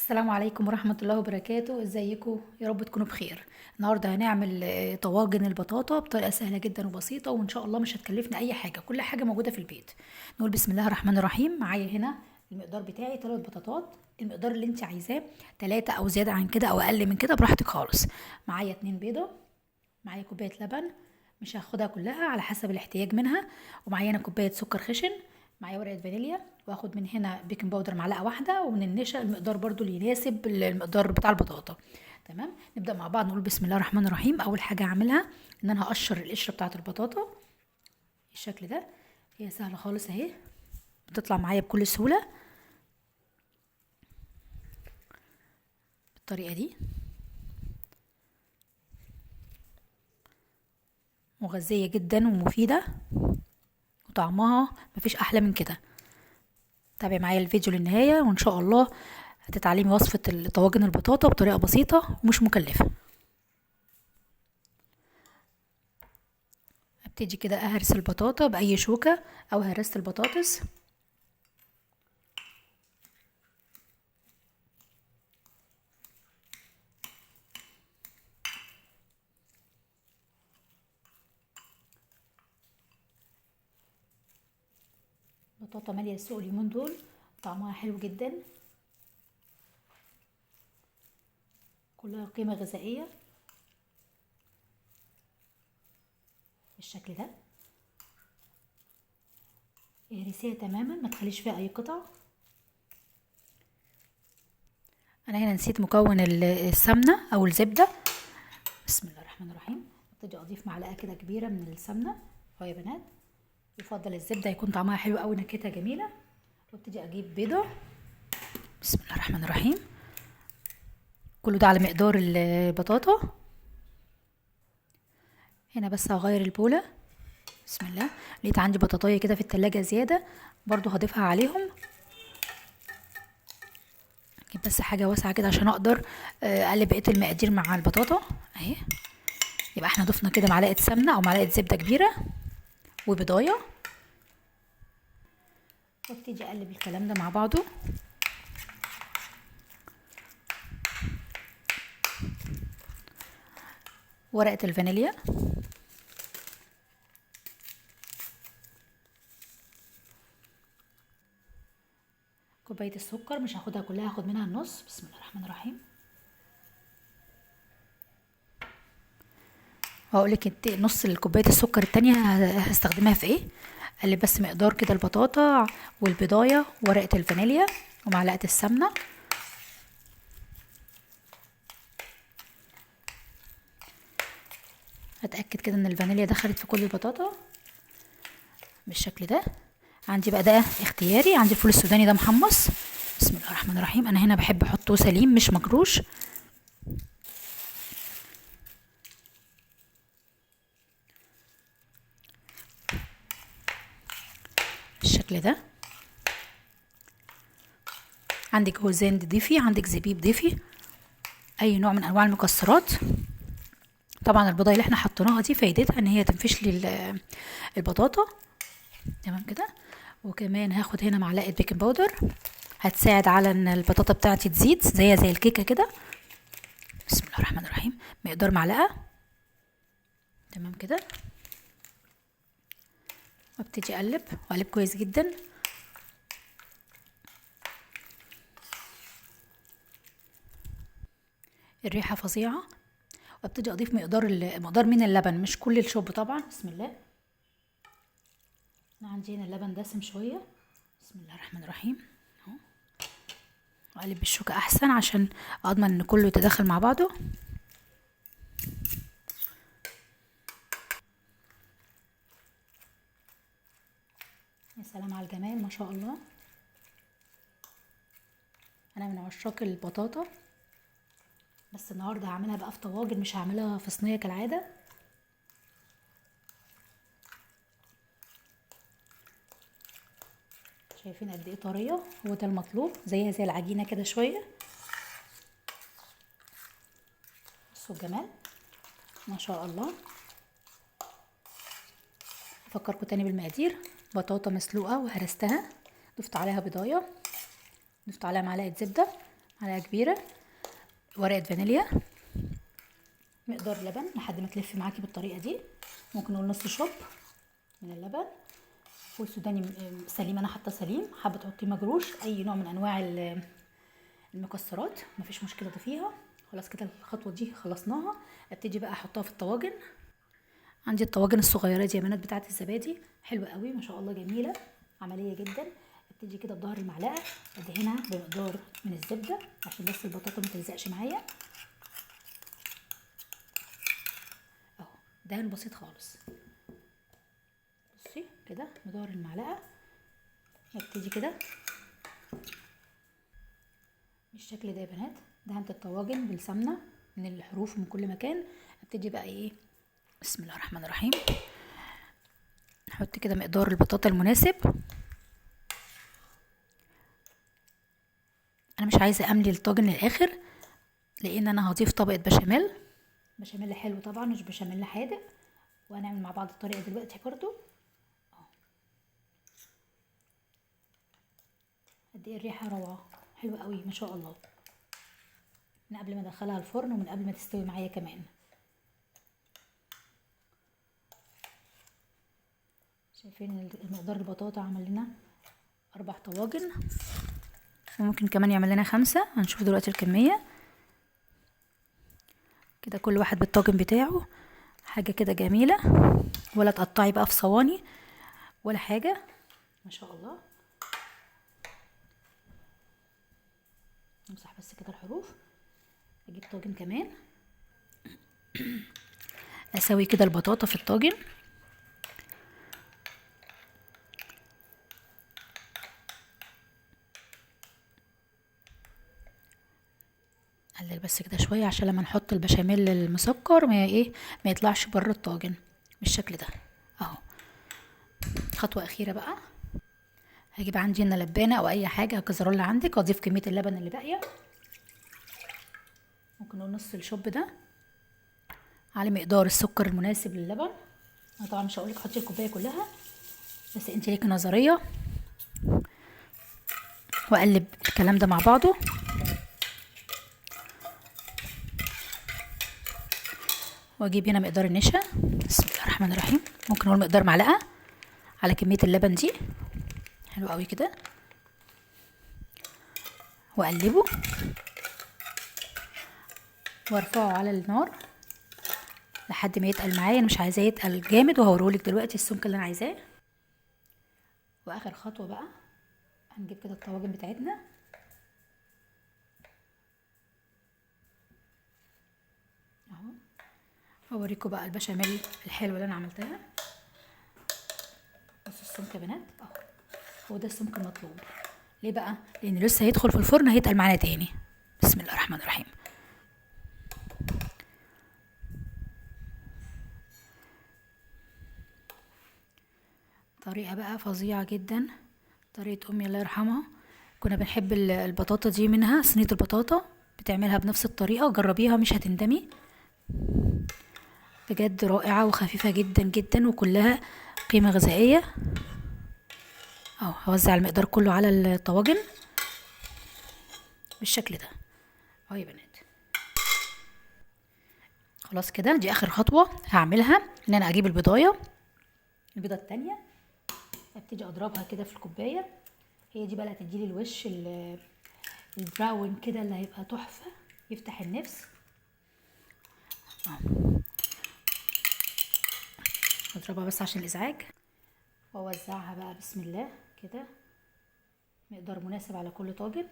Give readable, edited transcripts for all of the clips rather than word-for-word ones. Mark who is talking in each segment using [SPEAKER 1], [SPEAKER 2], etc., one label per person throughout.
[SPEAKER 1] السلام عليكم ورحمة الله وبركاته. ازيكم؟ يا رب تكونوا بخير. النهاردة هنعمل طواجن البطاطا بطريقة سهلة جدا وبسيطة، وان شاء الله مش هتكلفنا اي حاجة، كل حاجة موجودة في البيت. نقول بسم الله الرحمن الرحيم. معايا هنا المقدار بتاعي 3 بطاطات، المقدار اللي انت عايزاه 3 او زيادة عن كده او اقل من كده براحتك خالص. معايا 2 بيضة، معايا كوباية لبن، مش هاخدها كلها على حسب الاحتياج منها، ومعايا هنا كوباية سكر خشن، معايا ورقة فانيليا، واخد من هنا بيكنج باودر معلقة واحدة، ومن النشا المقدار برضو اللي يناسب المقدار بتاع البطاطا. تمام، نبدأ مع بعض. نقول بسم الله الرحمن الرحيم. اول حاجة هعملها ان انا هقشر القشرة بتاعة البطاطا بالشكل ده. هي سهلة خالص اهي، بتطلع معايا بكل سهولة بالطريقة دي. مغذية جدا ومفيدة، وطعمها مفيش احلى من كده. تابعي معايا الفيديو للنهاية، وان شاء الله هتتعلمي وصفة طواجن البطاطا بطريقة بسيطة ومش مكلفة. ابتدي كده اهرس البطاطا باي شوكة او هرست البطاطس. بطاطا مالية السوق اليومين دول، طعمها حلو جدا، كلها قيمة غذائية بالشكل ده. اهرسيها تماما، ما تخليش فيها اي قطع. انا هنا نسيت مكون السمنة او الزبدة. بسم الله الرحمن الرحيم. ابتدي اضيف معلقة كده كبيرة من السمنة اهو يا بنات. يفضل الزبدة يكون طعمها حلو قوي، نكهتها جميلة. وابتدي اجيب بيضة. بسم الله الرحمن الرحيم. كله ده على مقدار البطاطا. هنا بس هغير البولة. بسم الله. لقيت عندي بطاطاية كده في التلاجة زيادة، برضو هضيفها عليهم. اجيب بس حاجة واسعة كده عشان اقدر اقلب بقية المقادير مع البطاطا اهي. يبقى احنا ضفنا كده معلقة سمنة او معلقة زبدة كبيرة وبضاية، وابتدي اقلب الكلام ده مع بعضه. ورقة الفانيليا، كوباية السكر، مش هاخدها كلها، هاخد منها النص. بسم الله الرحمن الرحيم. وهقولك نص كوباية السكر التانية هستخدمها في ايه. اقلب بس مقدار كده البطاطا والبضاية ورقة الفانيليا ومعلقة السمنة. اتأكد كده ان الفانيليا دخلت في كل البطاطا بالشكل ده. عندي بقى ده اختياري، عندي الفول السوداني ده محمص. بسم الله الرحمن الرحيم. انا هنا بحب احطه سليم مش مجروش بالشكل ده. عندك هوزان ضيفي، عندك زبيب ضيفي، اي نوع من انواع المكسرات. طبعا البضايه اللي احنا حطيناها دي فايدتها ان هي تنفش لي البطاطا. تمام كده. وكمان هاخد هنا معلقه بيكنج باودر، هتساعد على ان البطاطا بتاعتي تزيد زيها زي الكيكه كده. بسم الله الرحمن الرحيم. مقدار معلقه. تمام كده. وابتدي اقلب واقلب كويس جدا. الريحه فظيعه. وابتدي اضيف مقدار من اللبن، مش كل الشوب طبعا. بسم الله. انا عندي هنا اللبن دسم شويه. بسم الله الرحمن الرحيم اهو. واقلب بالشوكه احسن عشان اضمن ان كله يتداخل مع بعضه. يا سلام على الجمال، ما شاء الله. انا من عشاق البطاطا، بس النهارده هعملها بقى في طواجن، مش هعملها في صينيه كالعاده. شايفين قد ايه طريه؟ هو ده المطلوب، زيها زي العجينه كده شويه. بصوا الجمال، ما شاء الله. افكركم تاني بالمقادير. بطاطا مسلوقه وهرستها، ضفت عليها بضايه، ضفت عليها معلقه زبده، معلقه كبيره ورقه فانيليا، مقدار لبن لحد ما تلف معاكي بالطريقه دي. ممكن نقول نص شوب من اللبن. فول سوداني سليم، انا حاطه سليم. حابه تحطيه مجروش، اي نوع من انواع المكسرات مفيش مشكله ضيفيها. خلاص كده الخطوه دي خلصناها. ابتدي بقى احطها في الطواجن. عندي الطواجن الصغيره دي يا بنات بتاعه الزبادي، حلوه قوي ما شاء الله، جميله عمليه جدا. ابتدي كده بظهر المعلقه ادهنها بمقدار من الزبده عشان بس البطاطا ما تلزقش معايا. اهو دهن بسيط خالص. بصي كده بظهر المعلقه. ابتدي كده بالشكل ده يا بنات. دهنت الطواجن بالسمنه من الحروف من كل مكان. ابتدي بقى ايه، بسم الله الرحمن الرحيم، نحط كده مقدار البطاطا المناسب. انا مش عايزه املي الطاجن للاخر لان انا هضيف طبقه بشاميل. بشاميل حلو طبعا مش بشاميل حادق، وهنعمل مع بعض الطريقه دلوقتي برضو. قد ايه الريحه روعه، حلوه قوي ما شاء الله، من قبل ما ادخلها الفرن ومن قبل ما تستوي معايا كمان. شايفين المقدار البطاطا عمل لنا 4 طواجن، وممكن كمان يعمل لنا 5. هنشوف دلوقتي الكميه كده، كل واحد بالطاجن بتاعه. حاجه كده جميله، ولا تقطعي بقى في صواني ولا حاجه، ما شاء الله. نمسح بس كده الحروف. اجيب طاجن كمان اسوي كده البطاطا في الطاجن. قلل بس كده شويه عشان لما نحط البشاميل المسكر ما يطلعش بره الطاجن بالشكل ده اهو. خطوه اخيره بقى، هجيب عندي هنا لبانه او اي حاجه كزرولة عندك، واضيف كميه اللبن اللي باقيه. ممكن نقول نص الشوب ده على مقدار السكر المناسب للبن. انا طبعا مش هقولك حطي الكوبايه كلها، بس انت ليكي نظريه. واقلب الكلام ده مع بعضه. واجيب هنا مقدار النشا، بسم الله الرحمن الرحيم. ممكن نقول مقدار معلقه على كميه اللبن دي، حلو قوي كده. واقلبه وارفعه على النار لحد ما يتقل معايا. انا مش عايزاه يتقل جامد، وهوريهولك دلوقتي السمك اللي انا عايزاه. واخر خطوه بقى هنجيب كده الطواجن بتاعتنا اهو. اوريكم بقى البشاميل الحلوه اللي انا عملتها. بصوا السمك يا بنات اهو، هو ده السمك المطلوب. ليه بقى؟ لان لسه هيدخل في الفرن هيتقل معانا تاني. بسم الله الرحمن الرحيم. طريقه بقى فظيعه جدا، طريقه امي الله يرحمها. كنا بنحب البطاطا دي منها، صينيه البطاطا بتعملها بنفس الطريقه، جربيها مش هتندمي بجد. رائعه وخفيفه جدا جدا وكلها قيمه غذائيه اهو. هوزع المقدار كله على الطواجن بالشكل ده اهو يا بنات. خلاص كده دي اخر خطوه هعملها، ان انا اجيب البيضه التانية. ابتدي اضربها كده في الكوبايه. هي دي بقى اللي هتديلي الوش البراون كده اللي هيبقى تحفه يفتح النفس. اضربها بس عشان الازعاج، واوزعها بقى بسم الله كده، مقدار مناسب على كل طاجن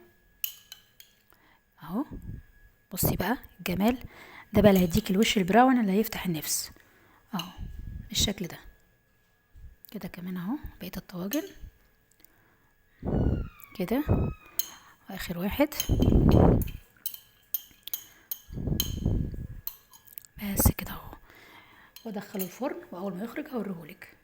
[SPEAKER 1] اهو. بصي بقى الجمال ده بقى اللي هيديك الوش البراون اللي هيفتح النفس اهو بالشكل ده كده. كمان اهو بقيه الطواجن كده، واخر واحد بس كده اهو. وادخله الفرن، واول ما يخرج هوريهولك.